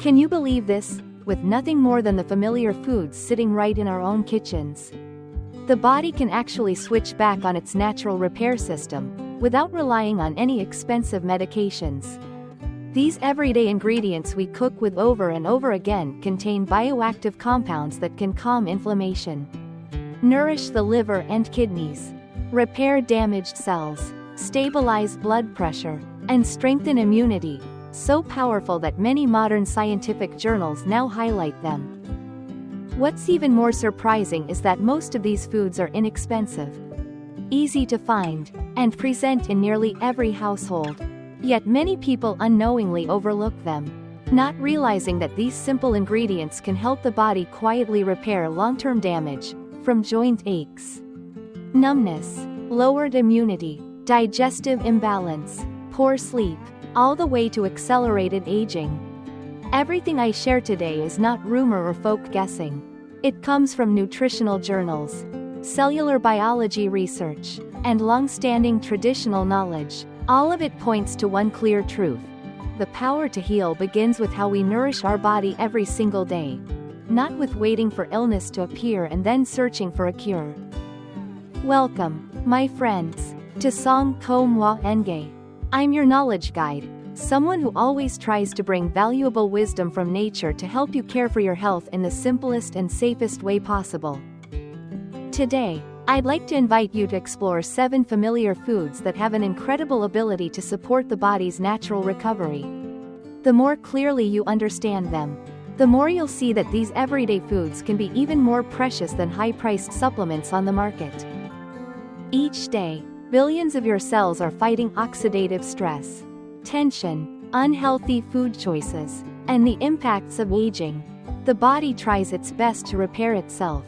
Can you believe this? With nothing more than the familiar foods sitting right in our own kitchens. The body can actually switch back on its natural repair system, without relying on any expensive medications. These everyday ingredients we cook with over and over again contain bioactive compounds that can calm inflammation, nourish the liver and kidneys, repair damaged cells, stabilize blood pressure, and strengthen immunity, so powerful that many modern scientific journals now highlight them. What's even more surprising is that most of these foods are inexpensive, easy to find, and present in nearly every household. Yet many people unknowingly overlook them, not realizing that these simple ingredients can help the body quietly repair long-term damage, from joint aches, numbness, lowered immunity, digestive imbalance, poor sleep, all the way to accelerated aging. Everything I share today is not rumor or folk guessing. It comes from nutritional journals, cellular biology research, and long-standing traditional knowledge. All of it points to one clear truth. The power to heal begins with how we nourish our body every single day, not with waiting for illness to appear and then searching for a cure. Welcome, my friends, to KHOE MOI NGAY. I'm your knowledge guide, someone who always tries to bring valuable wisdom from nature to help you care for your health in the simplest and safest way possible. Today, I'd like to invite you to explore 7 familiar foods that have an incredible ability to support the body's natural recovery. The more clearly you understand them, the more you'll see that these everyday foods can be even more precious than high-priced supplements on the market. Each day, billions of your cells are fighting oxidative stress, tension, unhealthy food choices, and the impacts of aging. The body tries its best to repair itself,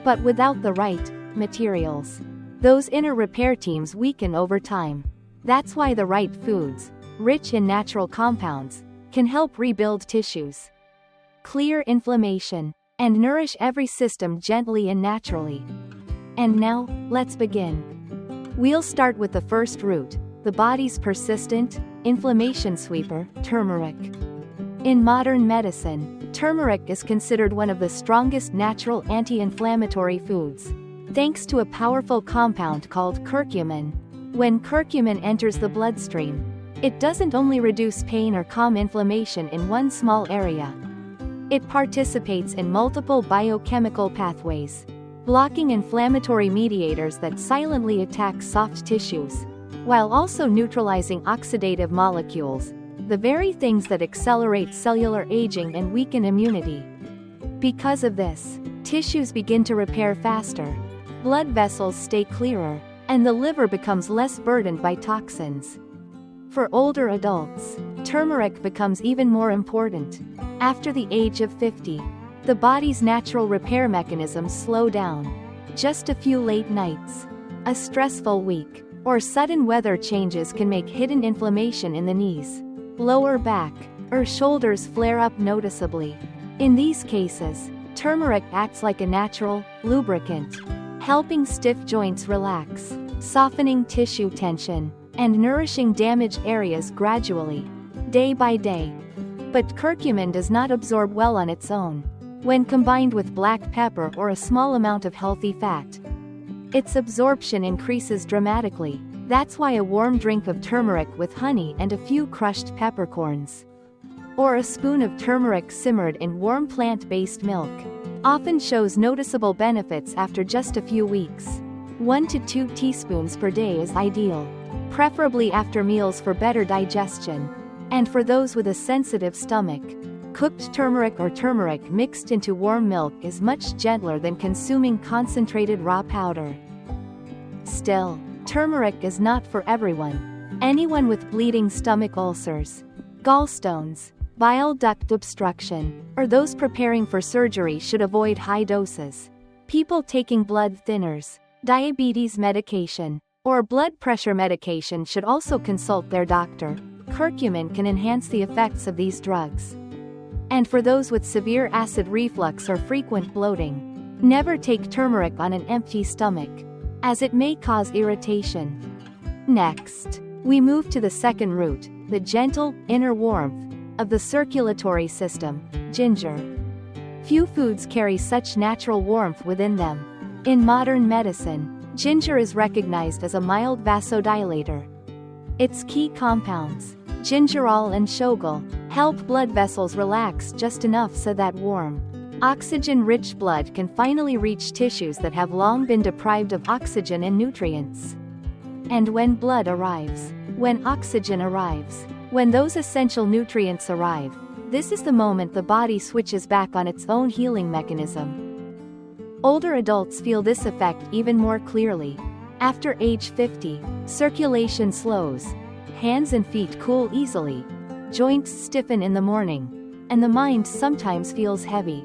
but without the right materials, those inner repair teams weaken over time. That's why the right foods, rich in natural compounds, can help rebuild tissues, clear inflammation, and nourish every system gently and naturally. And now, let's begin. We'll start with the first root, the body's persistent inflammation sweeper, turmeric. In modern medicine, turmeric is considered one of the strongest natural anti-inflammatory foods, thanks to a powerful compound called curcumin. When curcumin enters the bloodstream, it doesn't only reduce pain or calm inflammation in one small area. It participates in multiple biochemical pathways, blocking inflammatory mediators that silently attack soft tissues, while also neutralizing oxidative molecules, the very things that accelerate cellular aging and weaken immunity. Because of this, tissues begin to repair faster, blood vessels stay clearer, and the liver becomes less burdened by toxins. For older adults, turmeric becomes even more important. After the age of 50, the body's natural repair mechanisms slow down. Just a few late nights, a stressful week, or sudden weather changes can make hidden inflammation in the knees, lower back, or shoulders flare up noticeably. In these cases, turmeric acts like a natural lubricant, helping stiff joints relax, softening tissue tension, and nourishing damaged areas gradually, day by day. But curcumin does not absorb well on its own. When combined with black pepper or a small amount of healthy fat, its absorption increases dramatically. That's why a warm drink of turmeric with honey and a few crushed peppercorns, or a spoon of turmeric simmered in warm plant-based milk, often shows noticeable benefits after just a few weeks. 1 to 2 teaspoons per day is ideal, preferably after meals for better digestion. And for those with a sensitive stomach, cooked turmeric or turmeric mixed into warm milk is much gentler than consuming concentrated raw powder. Still, turmeric is not for everyone. Anyone with bleeding stomach ulcers, gallstones, bile duct obstruction, or those preparing for surgery should avoid high doses. People taking blood thinners, diabetes medication, or blood pressure medication should also consult their doctor. Curcumin can enhance the effects of these drugs. And for those with severe acid reflux or frequent bloating, never take turmeric on an empty stomach, as it may cause irritation. Next, we move to the second root, the gentle, inner warmth, of the circulatory system, ginger. Few foods carry such natural warmth within them. In modern medicine, ginger is recognized as a mild vasodilator. Its key compounds, gingerol and shogal, help blood vessels relax just enough so that warm, oxygen-rich blood can finally reach tissues that have long been deprived of oxygen and nutrients. And when oxygen arrives, when those essential nutrients arrive, this is the moment the body switches back on its own healing mechanism. Older adults feel this effect even more clearly. After age 50, circulation slows, hands and feet cool easily, joints stiffen in the morning, and the mind sometimes feels heavy,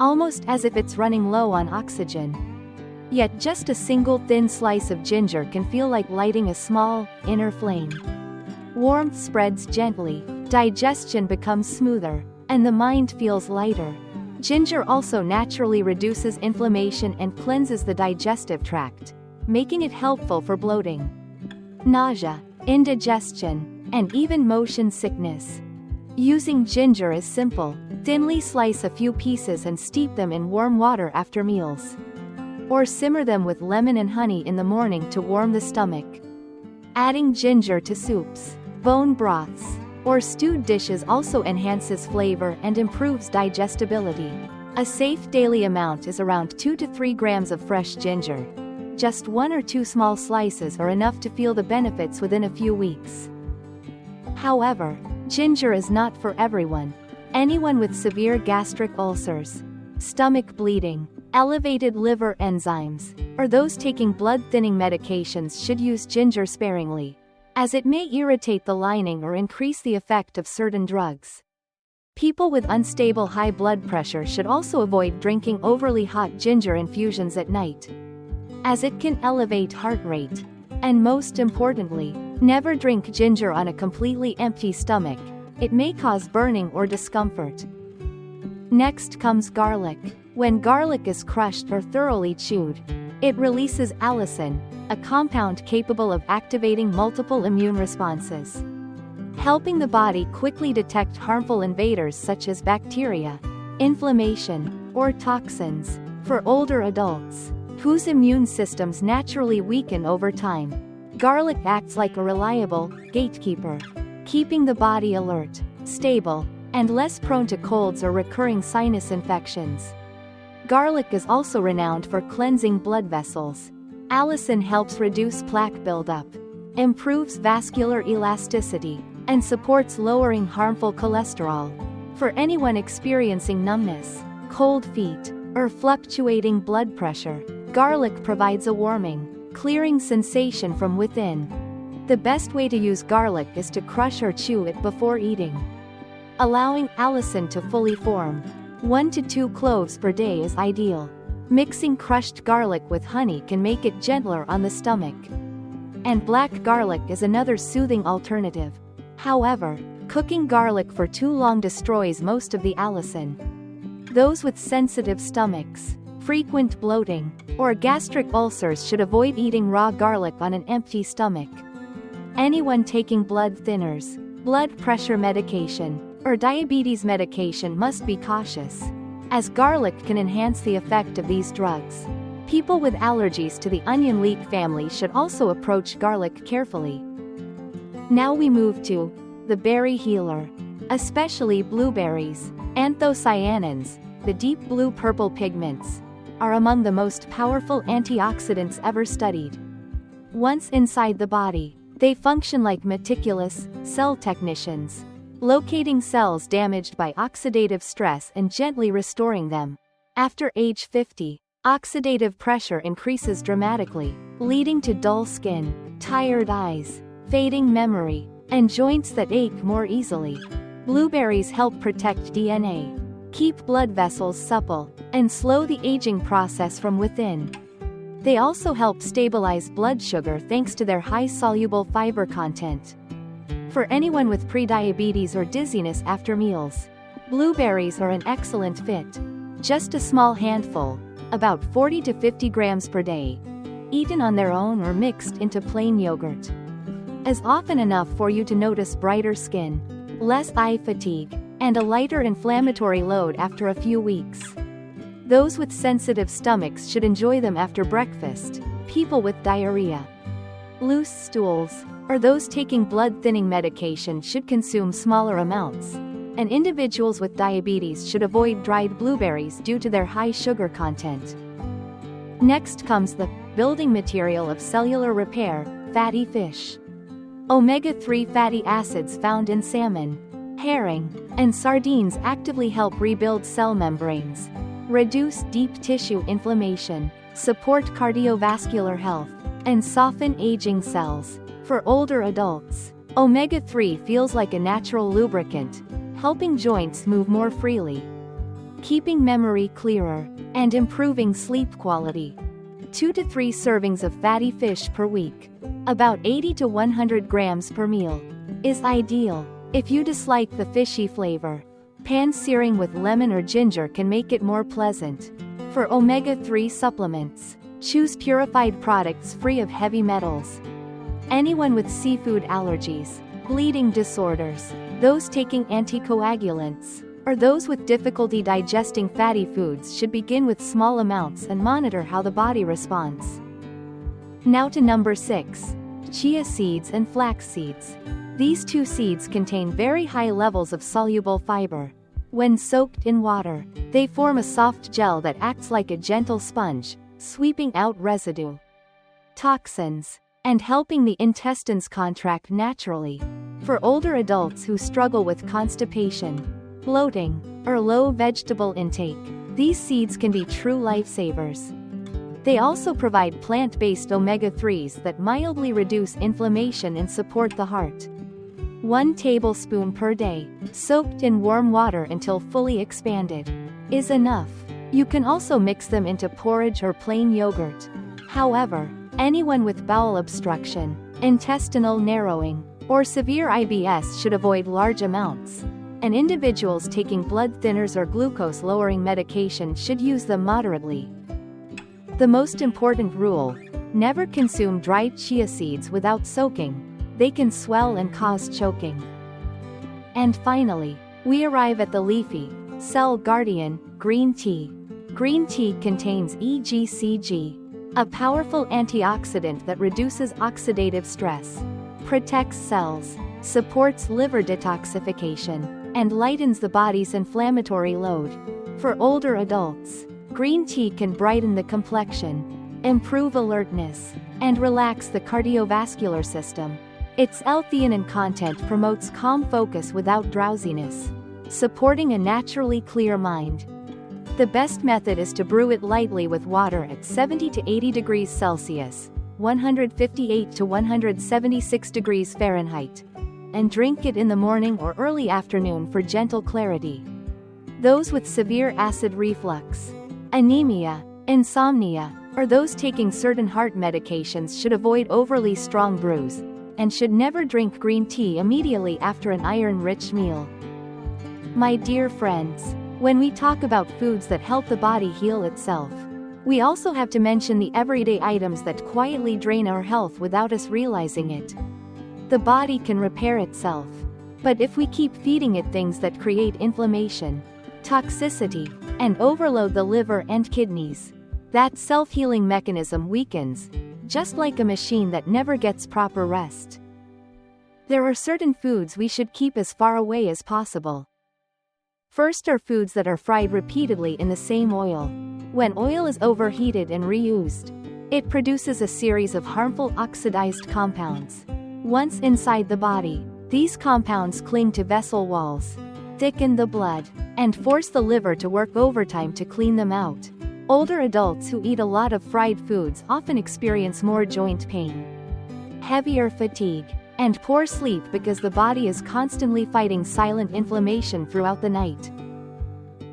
almost as if it's running low on oxygen. Yet just a single thin slice of ginger can feel like lighting a small, inner flame. Warmth spreads gently, digestion becomes smoother, and the mind feels lighter. Ginger also naturally reduces inflammation and cleanses the digestive tract, making it helpful for bloating, nausea, indigestion, and even motion sickness. Using ginger is simple. Thinly slice a few pieces and steep them in warm water after meals. Or simmer them with lemon and honey in the morning to warm the stomach. Adding ginger to soups, bone broths, or stewed dishes also enhances flavor and improves digestibility. A safe daily amount is around 2 to 3 grams of fresh ginger. Just 1 or 2 small slices are enough to feel the benefits within a few weeks. However, ginger is not for everyone. Anyone with severe gastric ulcers, stomach bleeding, elevated liver enzymes, or those taking blood-thinning medications should use ginger sparingly, as it may irritate the lining or increase the effect of certain drugs. People with unstable high blood pressure should also avoid drinking overly hot ginger infusions at night, as it can elevate heart rate. And most importantly, never drink ginger on a completely empty stomach. It may cause burning or discomfort. Next comes garlic. When garlic is crushed or thoroughly chewed, it releases allicin, a compound capable of activating multiple immune responses, helping the body quickly detect harmful invaders such as bacteria, inflammation, or toxins. For older adults, whose immune systems naturally weaken over time, garlic acts like a reliable gatekeeper, keeping the body alert, stable, and less prone to colds or recurring sinus infections. Garlic is also renowned for cleansing blood vessels. Allicin helps reduce plaque buildup, improves vascular elasticity, and supports lowering harmful cholesterol. For anyone experiencing numbness, cold feet, or fluctuating blood pressure, garlic provides a warming, clearing sensation from within. The best way to use garlic is to crush or chew it before eating, allowing allicin to fully form. 1 to 2 cloves per day is ideal. Mixing crushed garlic with honey can make it gentler on the stomach. And black garlic is another soothing alternative. However, cooking garlic for too long destroys most of the allicin. Those with sensitive stomachs, frequent bloating, or gastric ulcers should avoid eating raw garlic on an empty stomach. Anyone taking blood thinners, blood pressure medication, or diabetes medication must be cautious, as garlic can enhance the effect of these drugs. People with allergies to the onion leek family should also approach garlic carefully. Now we move to the berry healer, especially blueberries. Anthocyanins, the deep blue-purple pigments, are among the most powerful antioxidants ever studied. Once inside the body, they function like meticulous cell technicians, locating cells damaged by oxidative stress and gently restoring them. After age 50, oxidative pressure increases dramatically, leading to dull skin, tired eyes, fading memory, and joints that ache more easily. Blueberries help protect DNA, keep blood vessels supple, and slow the aging process from within. They also help stabilize blood sugar thanks to their high soluble fiber content. For anyone with prediabetes or dizziness after meals, blueberries are an excellent fit. Just a small handful, about 40 to 50 grams per day, eaten on their own or mixed into plain yogurt, is often enough for you to notice brighter skin, less eye fatigue, and a lighter inflammatory load after a few weeks. Those with sensitive stomachs should enjoy them after breakfast. People with diarrhea, loose stools, or those taking blood-thinning medication should consume smaller amounts, and individuals with diabetes should avoid dried blueberries due to their high sugar content. Next comes the building material of cellular repair, fatty fish. Omega-3 fatty acids found in salmon, herring, and sardines actively help rebuild cell membranes, reduce deep tissue inflammation, support cardiovascular health, and soften aging cells. For older adults, omega-3 feels like a natural lubricant, helping joints move more freely, keeping memory clearer, and improving sleep quality. 2 to 3 servings of fatty fish per week, about 80 to 100 grams per meal, is ideal. If you dislike the fishy flavor, pan-searing with lemon or ginger can make it more pleasant. For omega-3 supplements, choose purified products free of heavy metals. Anyone with seafood allergies, bleeding disorders, those taking anticoagulants, or those with difficulty digesting fatty foods should begin with small amounts and monitor how the body responds. Now to number 6. Chia seeds and flax seeds. These two seeds contain very high levels of soluble fiber. When soaked in water, they form a soft gel that acts like a gentle sponge, sweeping out residue, toxins, and helping the intestines contract naturally. For older adults who struggle with constipation, bloating, or low vegetable intake, these seeds can be true lifesavers. They also provide plant-based omega-3s that mildly reduce inflammation and support the heart. 1 tablespoon per day, soaked in warm water until fully expanded, is enough. You can also mix them into porridge or plain yogurt. However, anyone with bowel obstruction, intestinal narrowing, or severe IBS should avoid large amounts, and individuals taking blood thinners or glucose-lowering medication should use them moderately. The most important rule: never consume dried chia seeds without soaking. They can swell and cause choking. And finally, we arrive at the leafy, Cell Guardian, green tea. Green tea contains EGCG, a powerful antioxidant that reduces oxidative stress, protects cells, supports liver detoxification, and lightens the body's inflammatory load. For older adults, green tea can brighten the complexion, improve alertness, and relax the cardiovascular system. Its L-theanine content promotes calm focus without drowsiness, supporting a naturally clear mind. The best method is to brew it lightly with water at 70 to 80 degrees Celsius, 158 to 176 degrees Fahrenheit, and drink it in the morning or early afternoon for gentle clarity. Those with severe acid reflux, anemia, insomnia, or those taking certain heart medications should avoid overly strong brews, and should never drink green tea immediately after an iron-rich meal. My dear friends, when we talk about foods that help the body heal itself, we also have to mention the everyday items that quietly drain our health without us realizing it. The body can repair itself, but if we keep feeding it things that create inflammation, toxicity, and overload the liver and kidneys, that self-healing mechanism weakens, just like a machine that never gets proper rest. There are certain foods we should keep as far away as possible. First are foods that are fried repeatedly in the same oil. When oil is overheated and reused, it produces a series of harmful oxidized compounds. Once inside the body, these compounds cling to vessel walls, thicken the blood, and force the liver to work overtime to clean them out. Older adults who eat a lot of fried foods often experience more joint pain, heavier fatigue, and poor sleep because the body is constantly fighting silent inflammation throughout the night.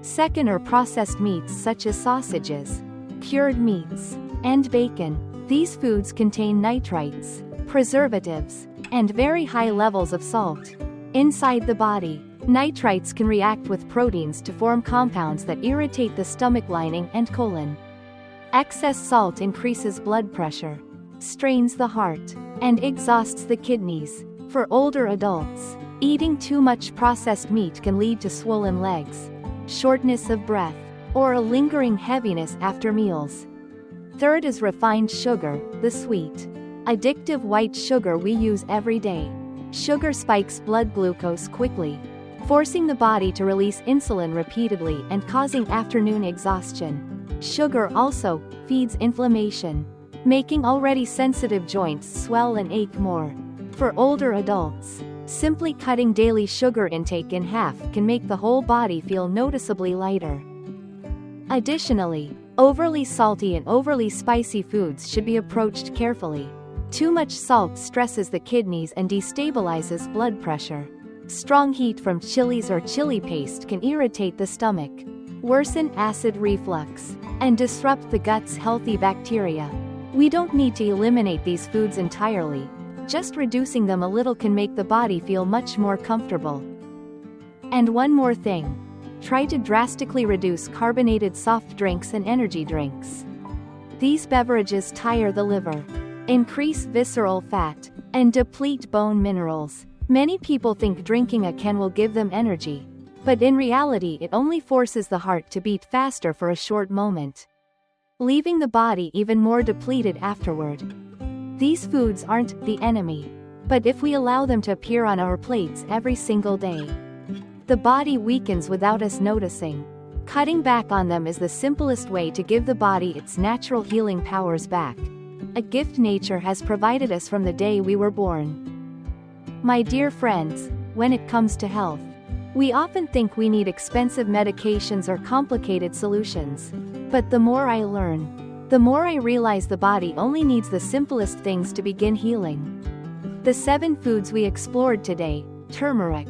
Second are processed meats such as sausages, cured meats, and bacon. These foods contain nitrites, preservatives, and very high levels of salt. Inside the body, nitrites can react with proteins to form compounds that irritate the stomach lining and colon. Excess salt increases blood pressure, strains the heart, and exhausts the kidneys. For older adults, Eating too much processed meat can lead to swollen legs, shortness of breath, or a lingering heaviness after meals. Third is refined sugar, the sweet, addictive white sugar we use every day. Sugar spikes blood glucose quickly, forcing the body to release insulin repeatedly and causing afternoon exhaustion. Sugar also feeds inflammation, making already sensitive joints swell and ache more. For older adults, simply cutting daily sugar intake in half can make the whole body feel noticeably lighter. Additionally, overly salty and overly spicy foods should be approached carefully. Too much salt stresses the kidneys and destabilizes blood pressure. Strong heat from chilies or chili paste can irritate the stomach, worsen acid reflux, and disrupt the gut's healthy bacteria. We don't need to eliminate these foods entirely. Just reducing them a little can make the body feel much more comfortable. And one more thing. Try to drastically reduce carbonated soft drinks and energy drinks. These beverages tire the liver, increase visceral fat, and deplete bone minerals. Many people think drinking a can will give them energy, but in reality it only forces the heart to beat faster for a short moment, leaving the body even more depleted afterward. These foods aren't the enemy, but if we allow them to appear on our plates every single day, the body weakens without us noticing. Cutting back on them is the simplest way to give the body its natural healing powers back, a gift nature has provided us from the day we were born. My dear friends, when it comes to health, we often think we need expensive medications or complicated solutions. But the more I learn, the more I realize the body only needs the simplest things to begin healing. The 7 foods we explored today: turmeric,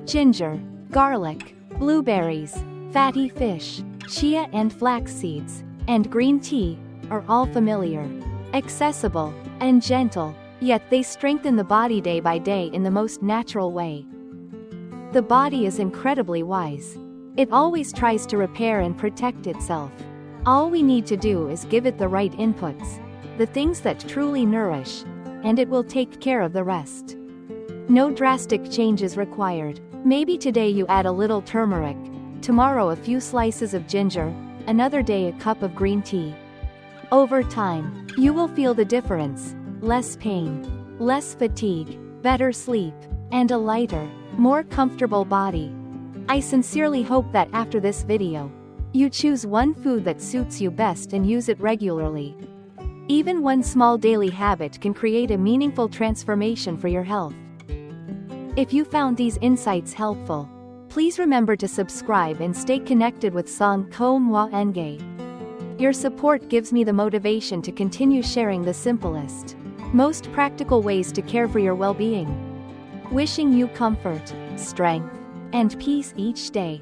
ginger, garlic, blueberries, fatty fish, chia and flax seeds, and green tea, are all familiar, accessible, and gentle, yet they strengthen the body day by day in the most natural way. The body is incredibly wise. It always tries to repair and protect itself. All we need to do is give it the right inputs, the things that truly nourish, and it will take care of the rest. No drastic changes required. Maybe today you add a little turmeric, tomorrow a few slices of ginger, another day a cup of green tea. Over time, you will feel the difference: less pain, less fatigue, better sleep, and a lighter, more comfortable body. I sincerely hope that after this video, you choose one food that suits you best and use it regularly. Even one small daily habit can create a meaningful transformation for your health. If you found these insights helpful, please remember to subscribe and stay connected with KHOE MOI NGAY. Your support gives me the motivation to continue sharing the simplest, most practical ways to care for your well-being. Wishing you comfort, strength, and peace each day.